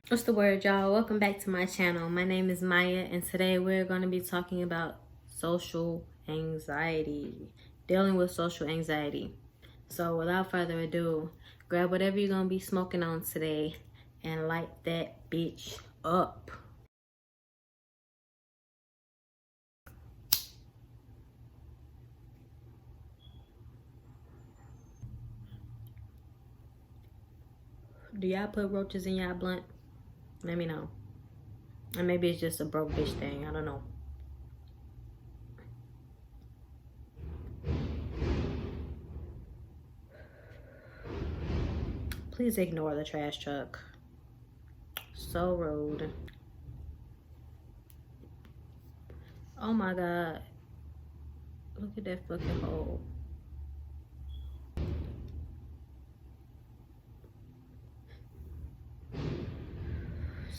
What's the word, y'all? Welcome back to my channel. My name is Maya, and today we're going to be talking about social anxiety, dealing with social anxiety. So without further ado, grab whatever you're going to be smoking on today and light that bitch up. Do y'all put roaches in y'all blunt? Let me know. Or maybe it's just a broke bitch thing. I don't know. Please ignore the trash truck. So rude. Oh my god. Look at that fucking hole.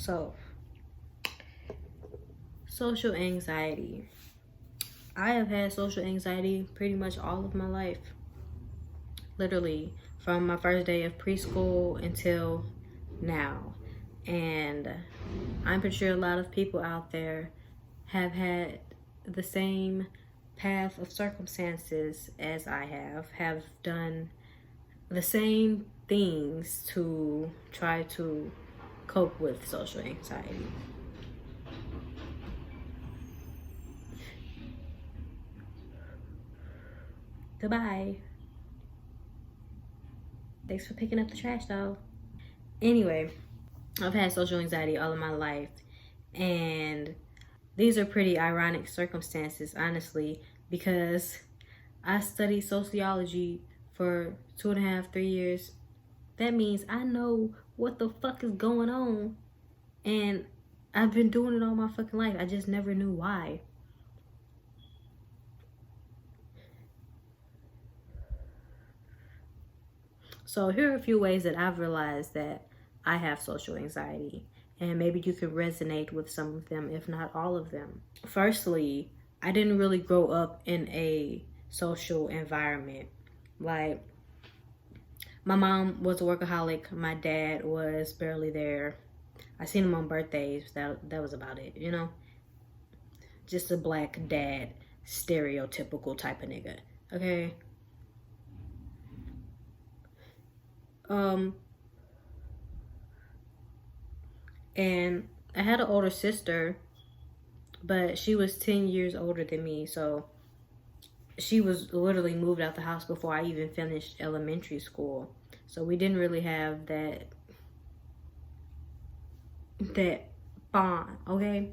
So, social anxiety. I have had social anxiety pretty much all of my life. Literally, from my first day of preschool until now. And I'm pretty sure a lot of people out there have had the same path of circumstances as I have done the same things to try to cope with social anxiety. Goodbye. Thanks for picking up the trash though. Anyway, I've had social anxiety all of my life, and these are pretty ironic circumstances, honestly, because I studied sociology for 2.5, 3 years. That means I know what the fuck is going on, and I've been doing it all my fucking life. I just never knew why. So here are a few ways that I've realized that I have social anxiety, and maybe you can resonate with some of them, if not all of them. Firstly, I didn't really grow up in a social environment. Like, my mom was a workaholic, my dad was barely there. I seen him on birthdays. That was about it, you know? Just a black dad, stereotypical type of nigga. Okay? And I had an older sister, but she was 10 years older than me, so she was literally moved out the house before I even finished elementary school. So we didn't really have that bond, okay?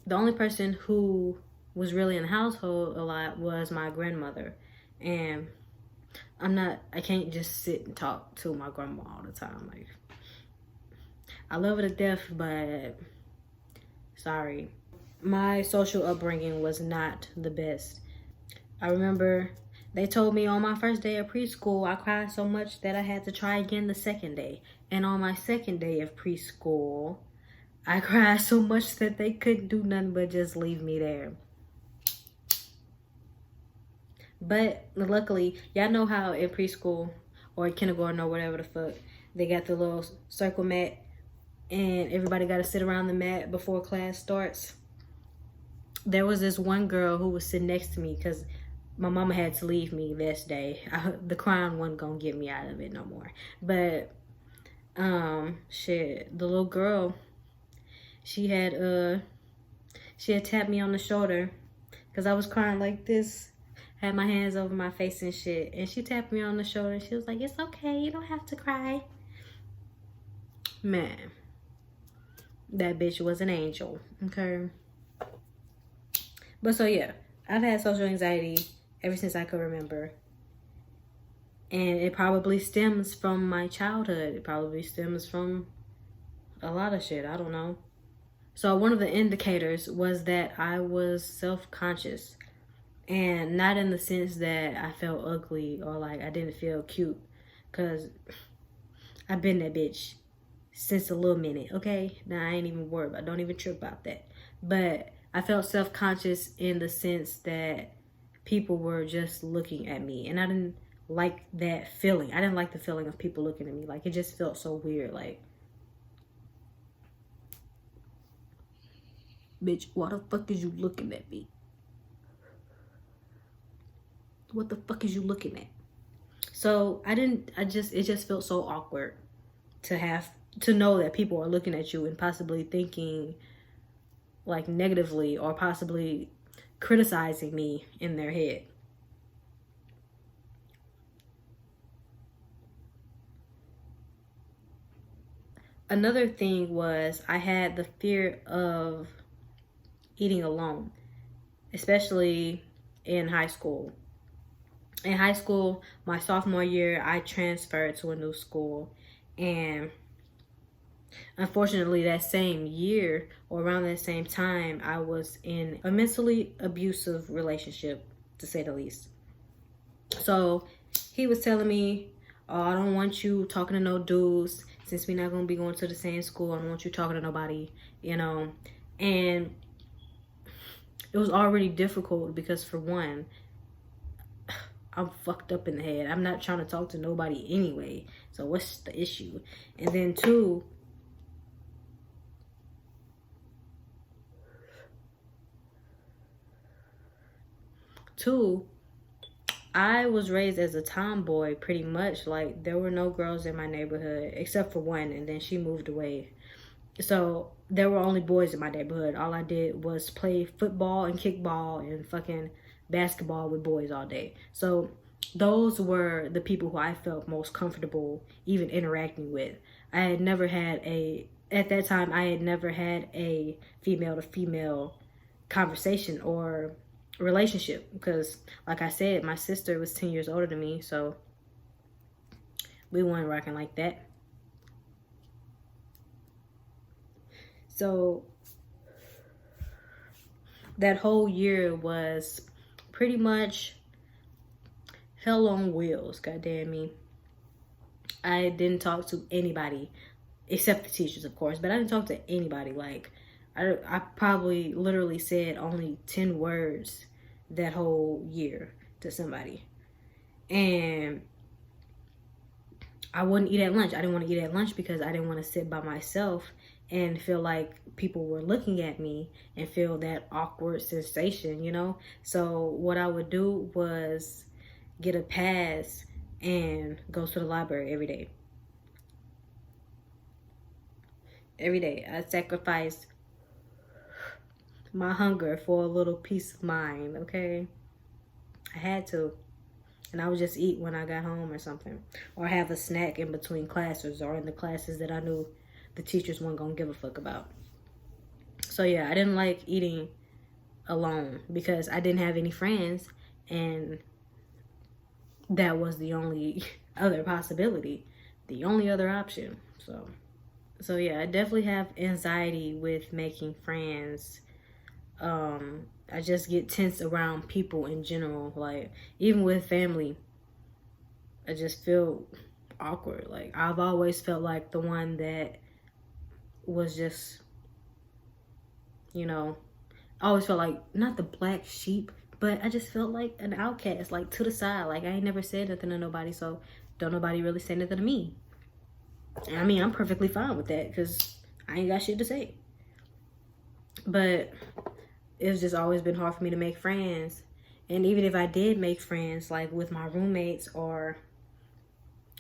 The only person who was really in the household a lot was my grandmother. And I can't just sit and talk to my grandma all the time. Like, I love her to death, but sorry. My social upbringing was not the best. I remember they told me on my first day of preschool, I cried so much that I had to try again the second day. And on my second day of preschool, I cried so much that they couldn't do nothing but just leave me there. But luckily, y'all know how in preschool or kindergarten or whatever the fuck, they got the little circle mat and everybody got to sit around the mat before class starts. There was this one girl who was sitting next to me because my mama had to leave me this day. The crying wasn't gonna get me out of it no more. But shit, the little girl, she had tapped me on the shoulder because I was crying like this, had my hands over my face and shit, and she tapped me on the shoulder and she was like, "It's okay, you don't have to cry." Man, that bitch was an angel. Okay. But so yeah, I've had social anxiety ever since I could remember. And it probably stems from my childhood. It probably stems from a lot of shit. I don't know. So one of the indicators was that I was self-conscious. And not in the sense that I felt ugly or like I didn't feel cute. Because I've been that bitch since a little minute, okay? Now I ain't even worried about, don't even trip about that. But I felt self-conscious in the sense that people were just looking at me. And I didn't like that feeling. I didn't like the feeling of people looking at me. Like, it just felt so weird. Like, Bitch, why the fuck is you looking at me? What the fuck is you looking at? So it just felt so awkward to know that people are looking at you and possibly thinking like negatively or possibly criticizing me in their head. Another thing was I had the fear of eating alone, especially in high school. In high school, my sophomore year, I transferred to a new school, and unfortunately that same year or around that same time, I was in a mentally abusive relationship, to say the least. So he was telling me, oh, I don't want you talking to no dudes. Since we're not going to be going to the same school, I don't want you talking to nobody, you know. And it was already difficult because, for one, I'm fucked up in the head. I'm not trying to talk to nobody anyway. So what's the issue? And then two, I was raised as a tomboy pretty much. Like, there were no girls in my neighborhood except for one, and then she moved away. So there were only boys in my neighborhood. All I did was play football and kickball and fucking basketball with boys all day. So those were the people who I felt most comfortable even interacting with. At that time, I had never had a female to female conversation or relationship because, like I said, my sister was 10 years older than me, so we weren't rocking like that. So that whole year was pretty much hell on wheels, goddamn me. I didn't talk to anybody except the teachers, of course, but I didn't talk to anybody. Like, I probably literally said only 10 words that whole year to somebody. And I wouldn't eat at lunch. I didn't want to eat at lunch because I didn't want to sit by myself and feel like people were looking at me and feel that awkward sensation, you know? So what I would do was get a pass and go to the library every day. Every day. I sacrificed my hunger for a little peace of mind, okay? I had to. And I would just eat when I got home or something. Or have a snack in between classes or in the classes that I knew the teachers weren't going to give a fuck about. So yeah, I didn't like eating alone because I didn't have any friends, and that was the only other possibility, the only other option. So yeah, I definitely have anxiety with making friends. I just get tense around people in general. Like, even with family, I just feel awkward. Like, I've always felt like the one that was just, you know, I always felt like, not the black sheep, but I just felt like an outcast, like to the side. Like, I ain't never said nothing to nobody, so don't nobody really say nothing to me. And I mean, I'm perfectly fine with that because I ain't got shit to say. But it's just always been hard for me to make friends. And even if I did make friends, like with my roommates or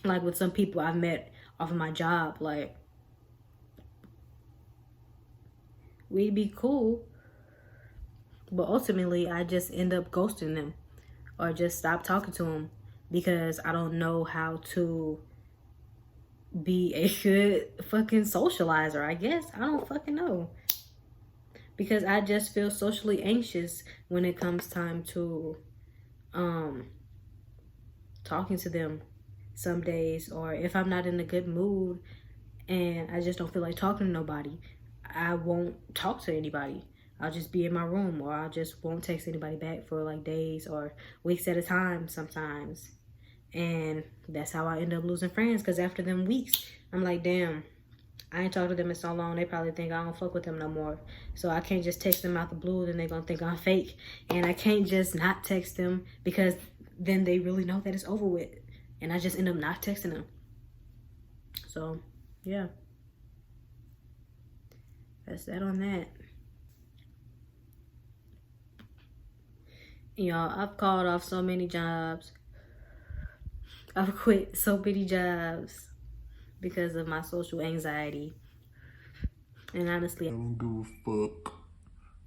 like with some people I've met off of my job, like, we'd be cool, but ultimately I just end up ghosting them or just stop talking to them because I don't know how to be a good fucking socializer, I guess. I don't fucking know. Because I just feel socially anxious when it comes time to talking to them some days, or if I'm not in a good mood and I just don't feel like talking to nobody, I won't talk to anybody. I'll just be in my room, or I just won't text anybody back for like days or weeks at a time sometimes. And that's how I end up losing friends, because after them weeks, I'm like, damn, I ain't talked to them in so long, they probably think I don't fuck with them no more. So I can't just text them out the blue, then they're gonna think I'm fake. And I can't just not text them because then they really know that it's over with. And I just end up not texting them. So, yeah. That's that on that. Y'all, I've called off so many jobs. I've quit so many jobs because of my social anxiety. And honestly, I don't give a fuck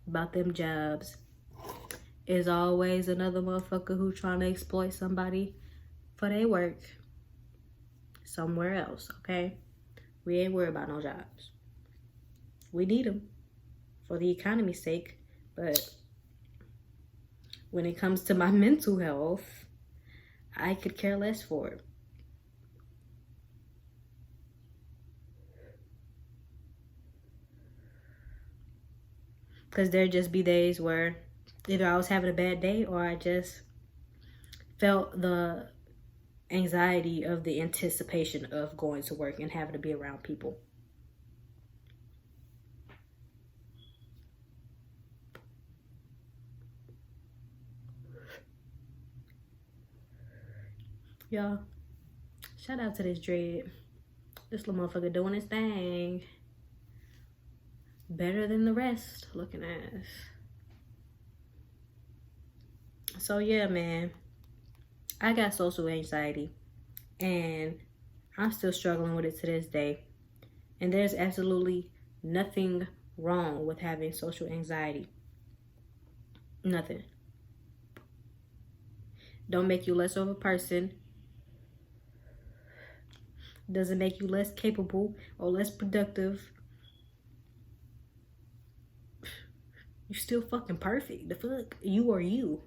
about them jobs. There's always another motherfucker who trying to exploit somebody for their work somewhere else, okay? We ain't worried about no jobs. We need them for the economy's sake, but when it comes to my mental health, I could care less for it. Because there'd just be days where either I was having a bad day or I just felt the anxiety of the anticipation of going to work and having to be around people. Y'all, shout out to this dread. This little motherfucker doing his thing. Better than the rest looking ass. So yeah, man. I got social anxiety. And I'm still struggling with it to this day. And there's absolutely nothing wrong with having social anxiety. Nothing. Don't make you less of a person. Doesn't make you less capable or less productive. You're still fucking perfect. The fuck? You are you.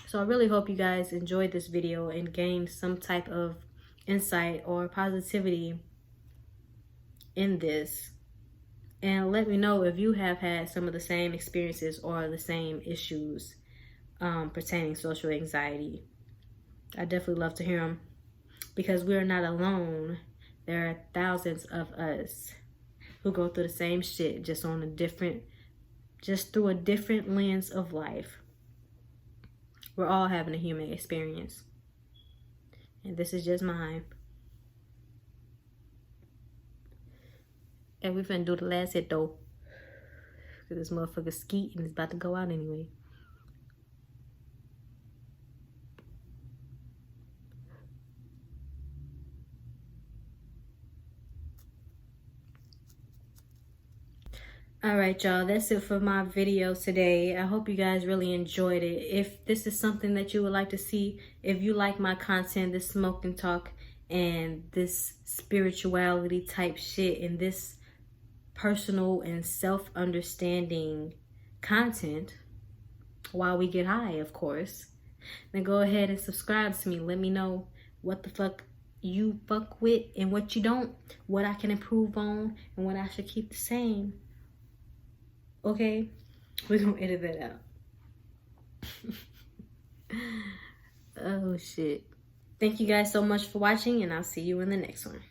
So I really hope you guys enjoyed this video and gained some type of insight or positivity in this. And let me know if you have had some of the same experiences or the same issues pertaining social anxiety. I definitely love to hear them, because we're not alone. There are thousands of us who go through the same shit, just through a different lens of life. We're all having a human experience. And this is just mine. And we finna do the last hit though, because this motherfucker skeet and it's about to go out anyway. All right, y'all, that's it for my video today. I hope you guys really enjoyed it. If this is something that you would like to see, if you like my content, this smoke and talk and this spirituality type shit and this personal and self-understanding content while we get high, of course, then go ahead and subscribe to me. Let me know what the fuck you fuck with and what you don't, what I can improve on and what I should keep the same. Okay, we're gonna edit that out. Oh shit. Thank you guys so much for watching, and I'll see you in the next one.